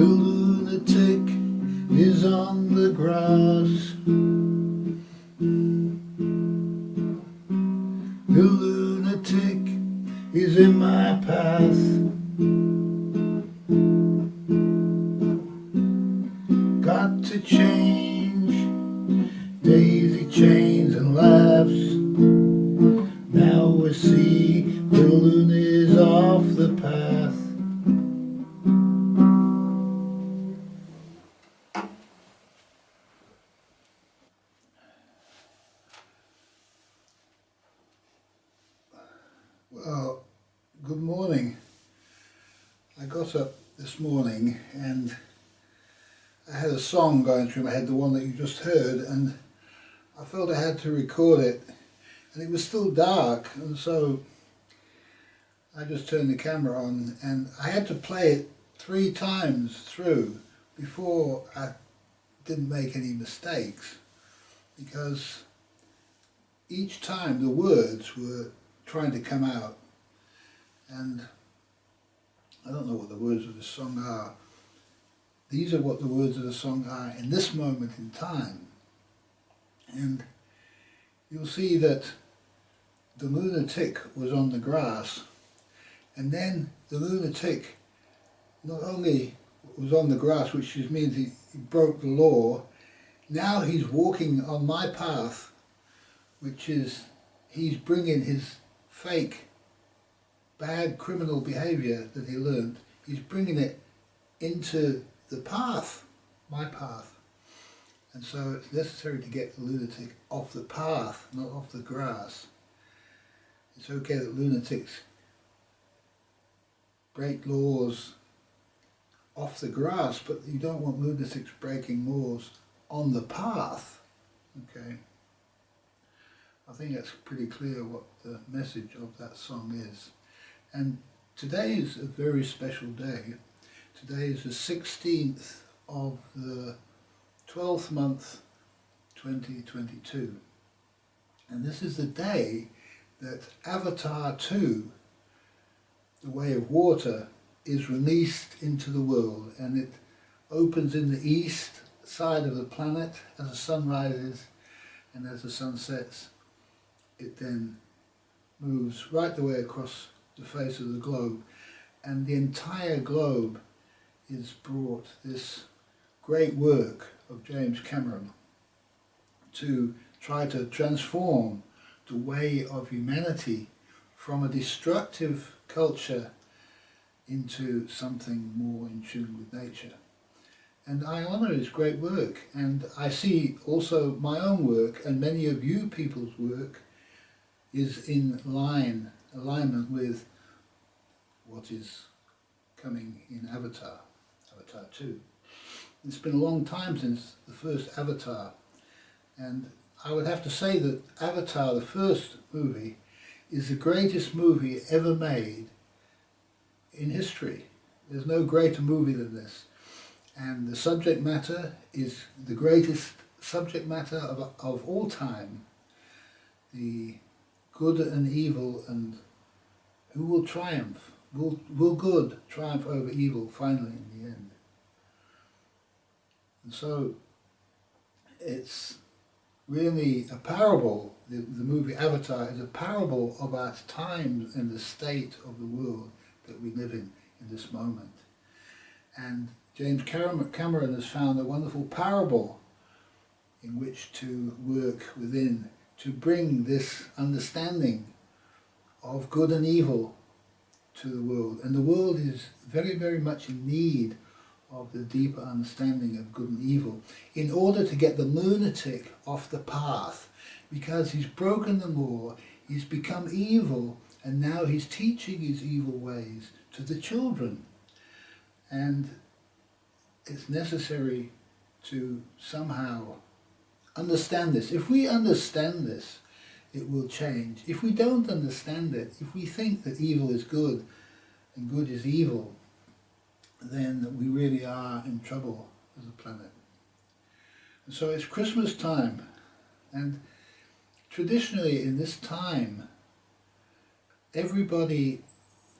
The lunatic is on the grass. The lunatic is in my path. Got to change, daisy chains and laughs. Now we see the loon is off the path. Well, good morning. I got up this morning and I had a song going through my head, the one that you just heard, and I felt I had to record it, and it was still dark, and so I just turned the camera on and I had to play it 3 times through before I didn't make any mistakes, because each time the words were trying to come out, and I don't know what the words of the song are. These are what the words of the song are in this moment in time. And you'll see that the lunatic was on the grass, and then the lunatic not only was on the grass, which just means he broke the law, now he's walking on my path, which is he's bringing his fake bad criminal behaviour that he learned, he's bringing it into the path, my path. And so it's necessary to get the lunatic off the path, not off the grass. It's okay that lunatics break laws off the grass, but you don't want lunatics breaking laws on the path. Okay? I think that's pretty clear what the message of that song is. And today is a very special day. Today is the 16th of the 12th month, 2022. And this is the day that Avatar 2, The Way of Water, is released into the world, and it opens in the east side of the planet as the sun rises, and as the sun sets, it then moves right the way across the face of the globe, and the entire globe is brought this great work of James Cameron to try to transform the way of humanity from a destructive culture into something more in tune with nature. And I honour his great work, and I see also my own work and many of you people's work is in alignment with what is coming in Avatar 2. It's been a long time since the first Avatar, and I would have to say that Avatar, the first movie, is the greatest movie ever made in history. There's no greater movie than this, and the subject matter is the greatest subject matter of all time. The good and evil, and who will triumph? Will good triumph over evil finally in the end? And so it's really a parable. The movie Avatar is a parable of our times and the state of the world that we live in this moment. And James Cameron has found a wonderful parable in which to work within, to bring this understanding of good and evil to the world. And the world is very, very much in need of the deeper understanding of good and evil in order to get the lunatic off the path, because he's broken the law, he's become evil, and now he's teaching his evil ways to the children. And it's necessary to somehow understand this. If we understand this, it will change. If we don't understand it, if we think that evil is good and good is evil, then we really are in trouble as a planet. And so it's Christmas time, and traditionally in this time, everybody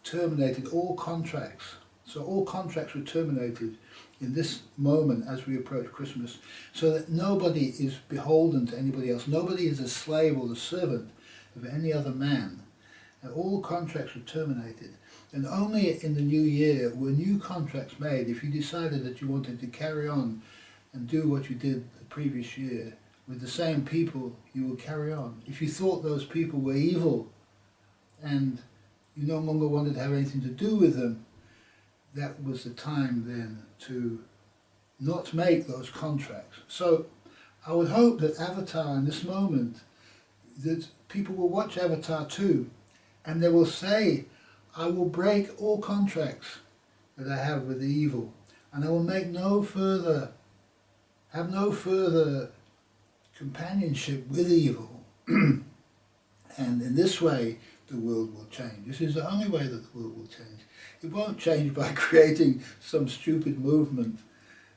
terminated all contracts. So all contracts were terminated in this moment as we approach Christmas, so that nobody is beholden to anybody else. Nobody is a slave or the servant of any other man. And all contracts were terminated. And only in the new year were new contracts made. If you decided that you wanted to carry on and do what you did the previous year with the same people, you will carry on. If you thought those people were evil and you no longer wanted to have anything to do with them, that was the time then to not make those contracts. So I would hope that Avatar in this moment, that people will watch Avatar 2 and they will say, I will break all contracts that I have with the evil, and I will make have no further companionship with evil. And in this way the world will change. This is the only way that the world will change. It won't change by creating some stupid movement.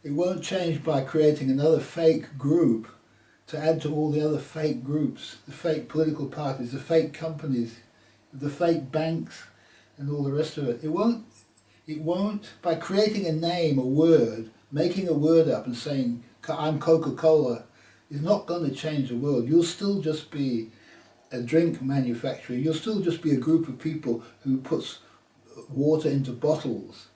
It won't change by creating another fake group to add to all the other fake groups, the fake political parties, the fake companies, the fake banks, and all the rest of it. It won't, by creating a name, a word, making a word up and saying, I'm Coca-Cola, is not going to change the world. You'll still just be a drink manufacturer. You'll still just be a group of people who puts water into bottles.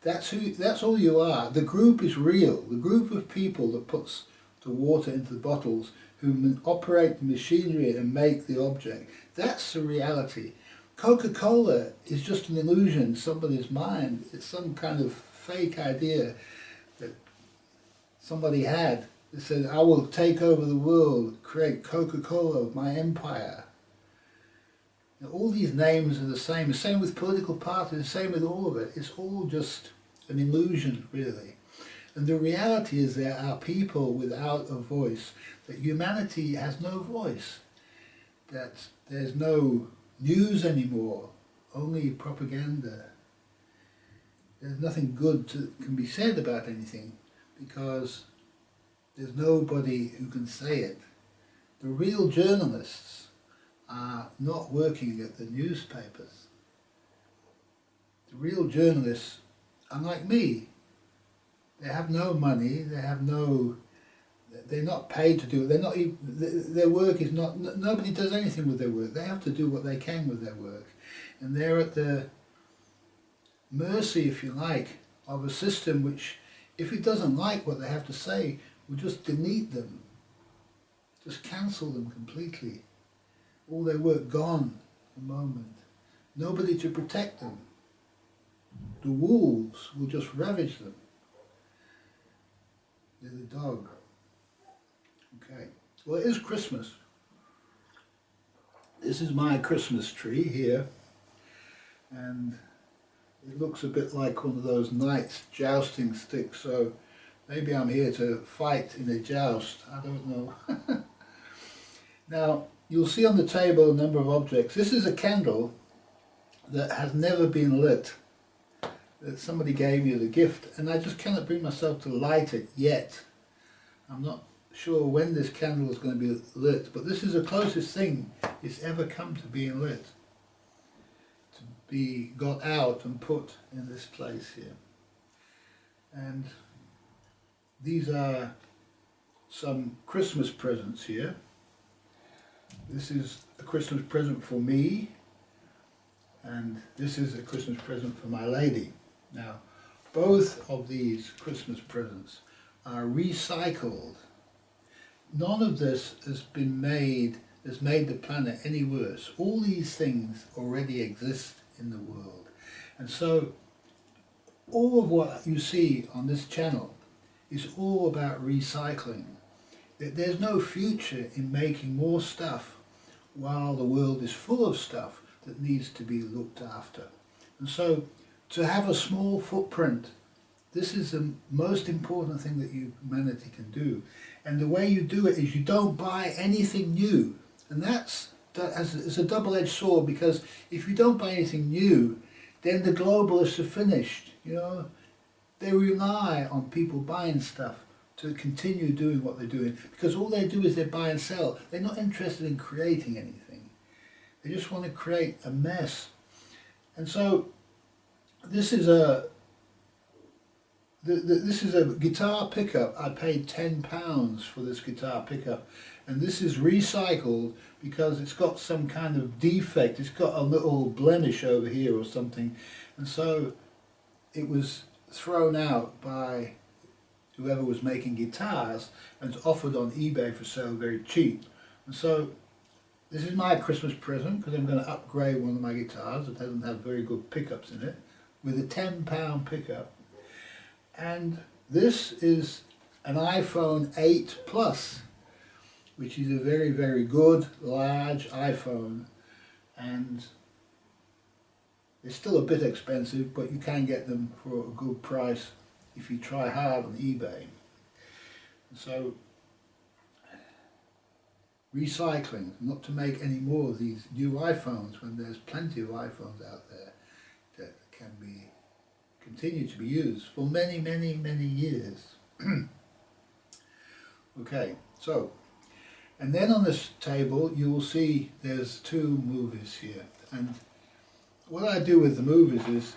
That's all you are. The group is real. The group of people that puts the water into the bottles, who operate the machinery and make the object, that's the reality. Coca-Cola is just an illusion in somebody's mind. It's some kind of fake idea that somebody had that said, I will take over the world, create Coca-Cola, my empire. Now, all these names are the same with political parties, the same with all of it. It's all just an illusion, really. And the reality is there are people without a voice, that humanity has no voice, that there's no news anymore, only propaganda. There's nothing good can be said about anything because there's nobody who can say it. The real journalists are not working at the newspapers. The real journalists are like me. They have no money, they're not paid to do it. They're not even, their work is not, nobody does anything with their work. They have to do what they can with their work. And they're at the mercy, if you like, of a system which, if it doesn't like what they have to say, will just delete them. Just cancel them completely. All their work gone in a moment. Nobody to protect them. The wolves will just ravage them. They're the dog. Okay, well, it is Christmas. This is my Christmas tree here, and it looks a bit like one of those knights jousting sticks, so maybe I'm here to fight in a joust, I don't know. Now, you'll see on the table a number of objects. This is a candle that has never been lit, that somebody gave me as a gift, and I just cannot bring myself to light it yet. I'm not sure when this candle is going to be lit, but this is the closest thing it's ever come to being lit, to be got out and put in this place here. And these are some Christmas presents here. This is a Christmas present for me, and this is a Christmas present for my lady. Now, both of these Christmas presents are recycled. None of this has made the planet any worse. All these things already exist in the world. And so all of what you see on this channel is all about recycling. There's no future in making more stuff while the world is full of stuff that needs to be looked after. And so to have a small footprint, this is the most important thing that humanity can do. And the way you do it is you don't buy anything new. And it's a double-edged sword, because if you don't buy anything new, then the globalists are finished. You know, they rely on people buying stuff to continue doing what they're doing, because all they do is they buy and sell. They're not interested in creating anything. They just want to create a mess. And so this This is a guitar pickup. I paid £10 for this guitar pickup, and this is recycled because it's got some kind of defect. It's got a little blemish over here or something, and so it was thrown out by whoever was making guitars and it's offered on eBay for sale very cheap. And so this is my Christmas present, because I'm going to upgrade one of my guitars that doesn't have very good pickups in it with a £10 pickup. And this is an iPhone 8 Plus, which is a very, very good large iPhone, and they're still a bit expensive, but you can get them for a good price if you try hard on eBay. So recycling, not to make any more of these new iPhones when there's plenty of iPhones out there that can be continue to be used for many, many, many years. Okay, so, and then on this table you will see there's two movies here, and what I do with the movies is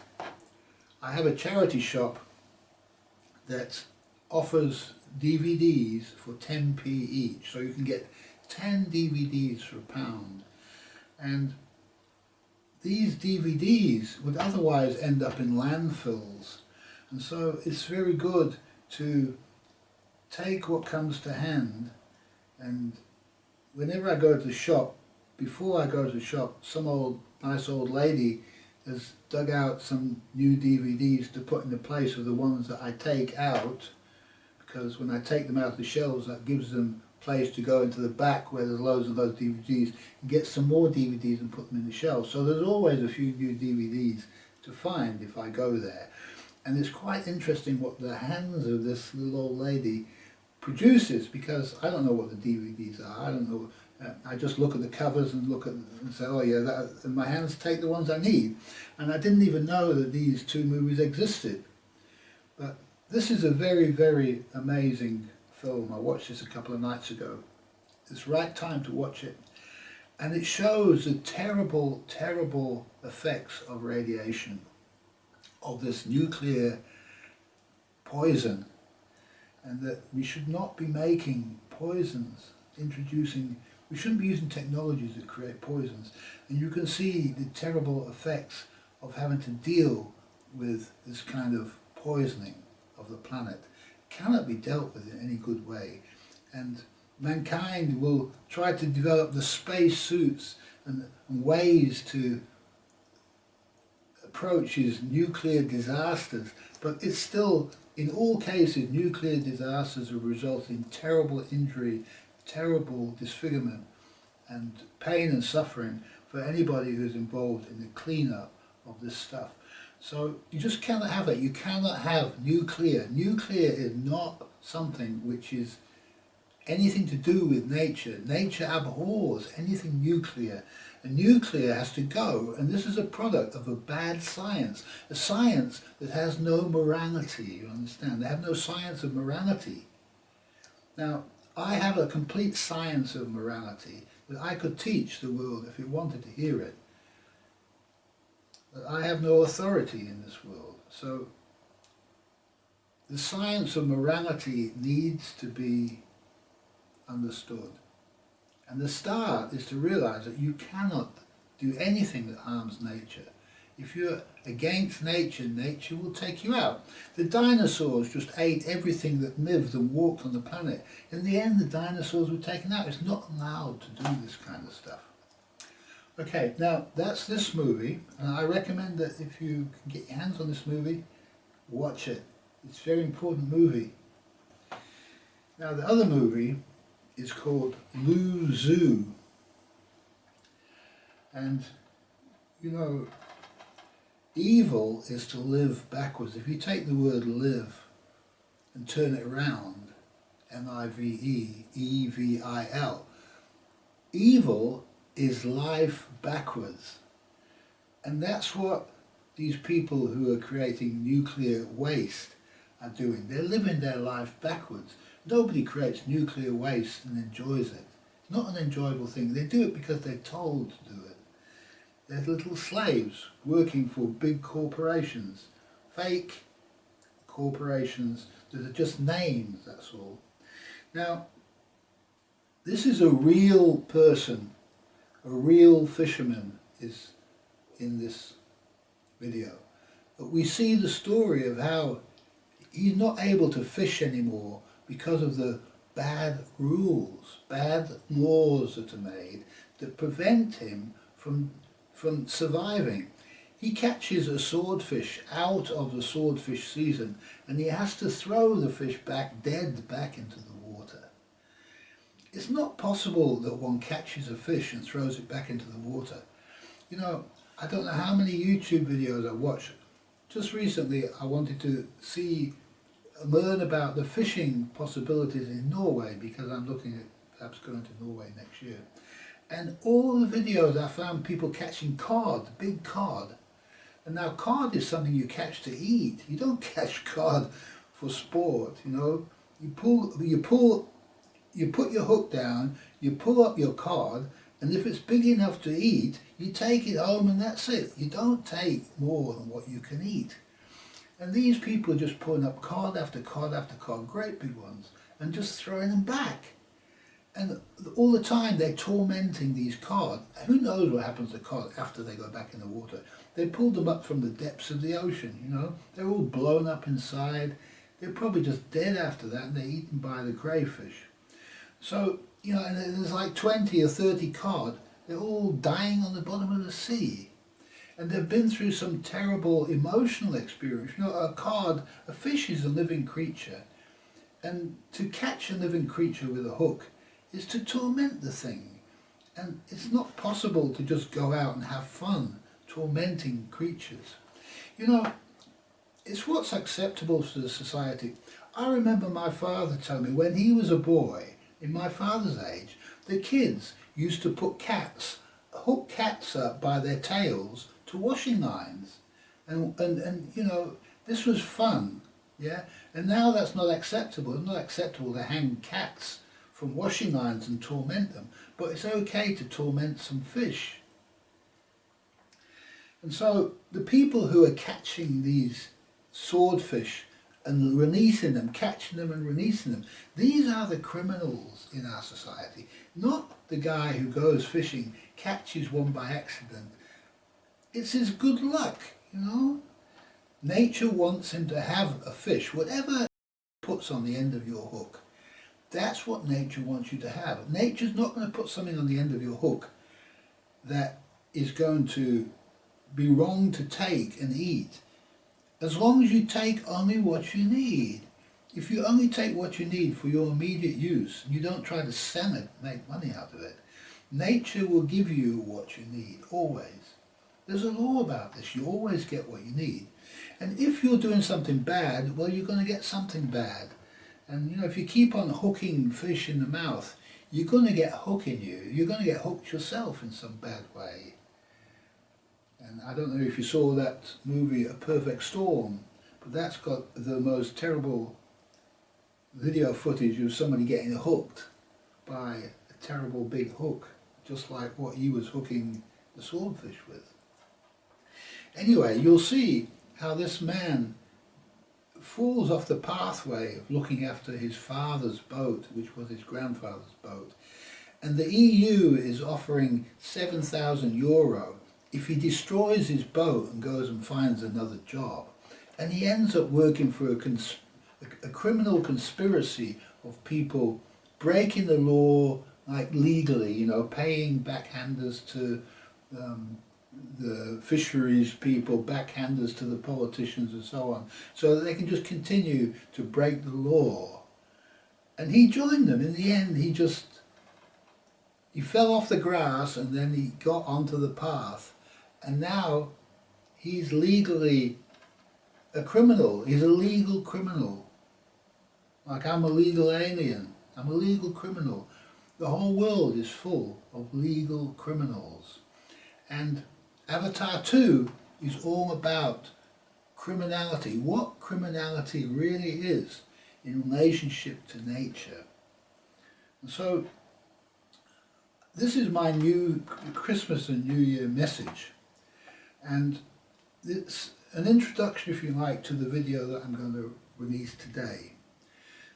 I have a charity shop that offers DVDs for 10p each, so you can get 10 DVDs for £1, and these DVDs would otherwise end up in landfills, and so it's very good to take what comes to hand. And whenever I go to the shop, before I go to the shop, some nice old lady has dug out some new DVDs to put in the place of the ones that I take out, because when I take them out of the shelves, that gives them place to go into the back where there's loads of those DVDs and get some more DVDs and put them in the shelves. So there's always a few new DVDs to find if I go there. And it's quite interesting what the hands of this little old lady produces, because I don't know what the DVDs are. I don't know. I just look at the covers and look at and say, oh yeah, and my hands take the ones I need. And I didn't even know that these two movies existed. But this is a very, very amazing film. I watched this a couple of nights ago. It's the right time to watch it. And it shows the terrible, terrible effects of radiation, of this nuclear poison, and that we should not be making poisons, we shouldn't be using technologies that create poisons. And you can see the terrible effects of having to deal with this kind of poisoning of the planet. It cannot be dealt with in any good way. And mankind will try to develop the space suits and ways to approach these nuclear disasters, but it's still, in all cases, nuclear disasters will result in terrible injury, terrible disfigurement and pain and suffering for anybody who's involved in the cleanup of this stuff. So you just cannot have that. You cannot have nuclear. Nuclear is not something which is anything to do with nature. Nature abhors anything nuclear. And nuclear has to go, and this is a product of a bad science, a science that has no morality, you understand? They have no science of morality. Now, I have a complete science of morality that I could teach the world if it wanted to hear it. But I have no authority in this world. So the science of morality needs to be understood. And the start is to realize that you cannot do anything that harms nature. If you're against nature, nature will take you out. The dinosaurs just ate everything that lived and walked on the planet. In the end, the dinosaurs were taken out. It's not allowed to do this kind of stuff. Okay, now that's this movie, and I recommend that if you can get your hands on this movie, watch it. It's a very important movie. Now the other movie is called Lou Zoo. And, you know, evil is to live backwards. If you take the word live and turn it around, M-I-V-E, E-V-I-L, evil is life backwards. And that's what these people who are creating nuclear waste are doing. They're living their life backwards. Nobody creates nuclear waste and enjoys it. It's not an enjoyable thing. They do it because they're told to do it. They're little slaves working for big corporations, fake corporations that are just names, that's all. Now, this is a real person, a real fisherman is in this video. But we see the story of how he's not able to fish anymore because of the bad rules, bad laws that are made that prevent him from surviving. He catches a swordfish out of the swordfish season and he has to throw the fish back dead back into the water. It's not possible that one catches a fish and throws it back into the water. You know, I don't know how many YouTube videos I watched. Just recently I wanted to learn about the fishing possibilities in Norway because I'm looking at perhaps going to Norway next year. And all the videos I found people catching cod, big cod. And now cod is something you catch to eat. You don't catch cod for sport, you know. You put your hook down, you pull up your cod, and if it's big enough to eat, you take it home and that's it. You don't take more than what you can eat. And these people are just pulling up cod after cod after cod, great big ones, and just throwing them back. And all the time they're tormenting these cod. Who knows what happens to cod after they go back in the water? They pulled them up from the depths of the ocean, you know. They're all blown up inside. They're probably just dead after that and they're eaten by the crayfish. So, you know, and there's like 20 or 30 cod. They're all dying on the bottom of the sea. And they've been through some terrible emotional experience. You know, a fish is a living creature. And to catch a living creature with a hook is to torment the thing. And it's not possible to just go out and have fun tormenting creatures. You know, it's what's acceptable to the society. I remember my father telling me when he was a boy, in my father's age, the kids used to put hook cats up by their tails to washing lines. And you know, this was fun, yeah? And now that's not acceptable. It's not acceptable to hang cats from washing lines and torment them, but it's okay to torment some fish. And so the people who are catching these swordfish and releasing them, catching them and releasing them, these are the criminals in our society, not the guy who goes fishing, catches one by accident. It's his good luck, you know. Nature wants him to have a fish, whatever puts on the end of your hook. That's what nature wants you to have. Nature's not going to put something on the end of your hook that is going to be wrong to take and eat. As long as you take only what you need. If you only take what you need for your immediate use, and you don't try to sell it, make money out of it, nature will give you what you need, always. There's a law about this. You always get what you need. And if you're doing something bad, well, you're going to get something bad. And you know, if you keep on hooking fish in the mouth, you're going to get hook in you. You're going to get hooked yourself in some bad way. And I don't know if you saw that movie, A Perfect Storm, but that's got the most terrible video footage of somebody getting hooked by a terrible big hook, just like what he was hooking the swordfish with. Anyway, you'll see how this man falls off the pathway of looking after his father's boat, which was his grandfather's boat. And the EU is offering €7,000 if he destroys his boat and goes and finds another job. And he ends up working for a criminal conspiracy of people breaking the law, like legally, you know, paying backhanders to the fisheries people, backhanders to the politicians and so on, so that they can just continue to break the law. And he joined them. In the end, he fell off the grass and then he got onto the path. And now he's legally a criminal. He's a legal criminal. Like I'm a legal alien. I'm a legal criminal. The whole world is full of legal criminals. And Avatar 2 is all about criminality, what criminality really is in relationship to nature. And so this is my new Christmas and New Year message. And it's an introduction, if you like, to the video that I'm going to released today,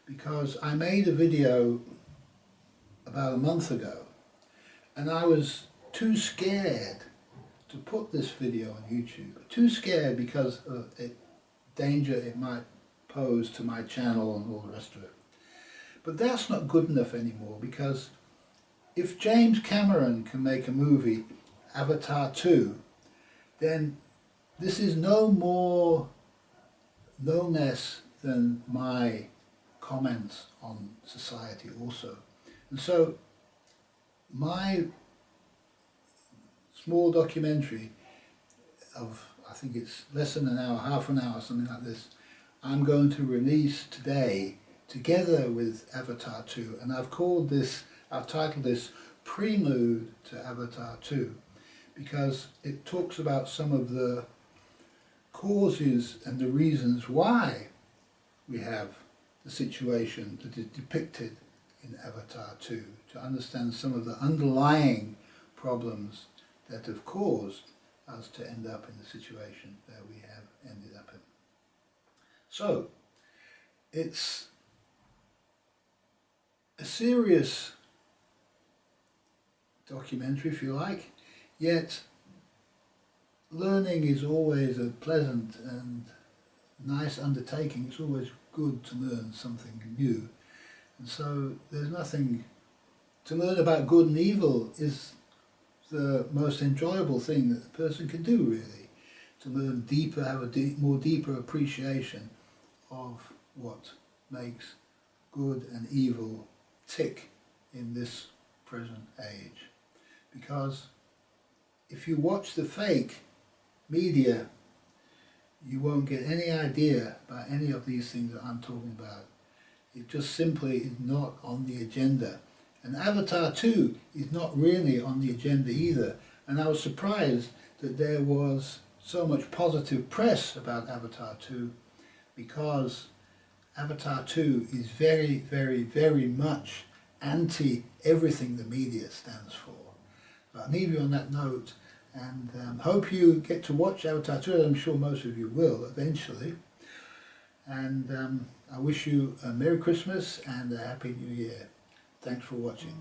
because I made a video about a month ago and I was too scared to put this video on YouTube. Too scared because of the danger it might pose to my channel and all the rest of it. But that's not good enough anymore, because if James Cameron can make a movie, Avatar 2, then this is no less than my comments on society also. And so my small documentary of, I think it's less than an hour, half an hour, something like this, I'm going to release today together with Avatar 2, and I've titled this Prelude to Avatar 2, because it talks about some of the causes and the reasons why we have the situation that is depicted in Avatar 2, to understand some of the underlying problems that have caused us to end up in the situation that we have ended up in. So, it's a serious documentary, if you like, yet learning is always a pleasant and nice undertaking. It's always good to learn something new. And so there's nothing to learn about good and evil is the most enjoyable thing that a person can do, really, to learn deeper, have a more deeper appreciation of what makes good and evil tick in this present age. Because if you watch the fake media, you won't get any idea about any of these things that I'm talking about. It just simply is not on the agenda. And Avatar 2 is not really on the agenda either. And I was surprised that there was so much positive press about Avatar 2, because Avatar 2 is very, very, very much anti everything the media stands for. But I'll leave you on that note, and hope you get to watch Avatar 2. I'm sure most of you will eventually. And I wish you a Merry Christmas and a Happy New Year. Thanks for watching.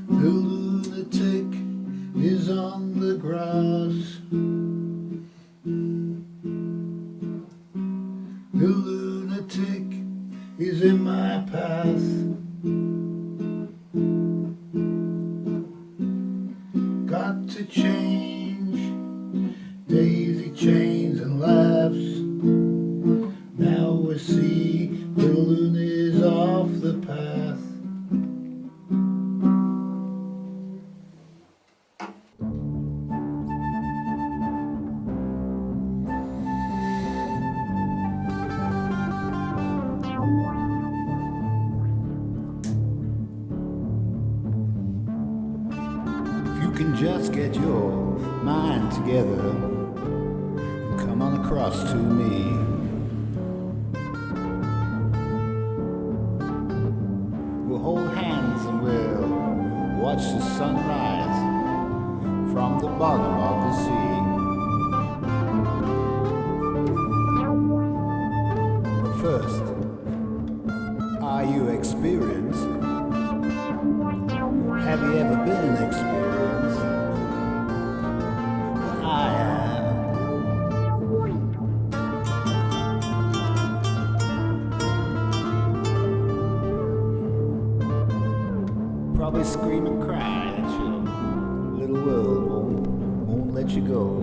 The lunatic is on the grass. The lunatic is in my path. Got to change daisy chains and laughs. Now we see the loon is off the path. If you can just get your mind together and come on across to me, we'll hold hands and we'll watch the sunrise from the bottom of the sea. But first, are you experienced? Have you ever been experienced? Well, I have. Probably scream and cry at your little world won't let you go.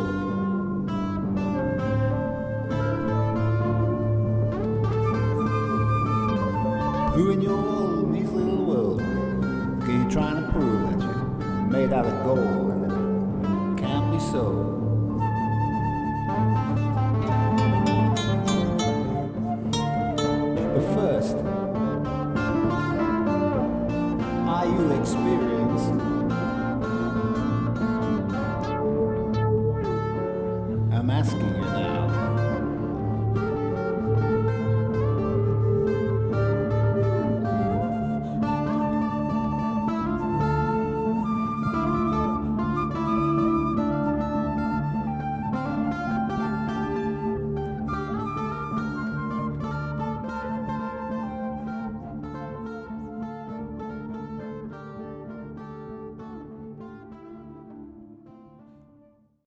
Who in your measly little world are you trying to prove that you're made out of gold and it can't be so?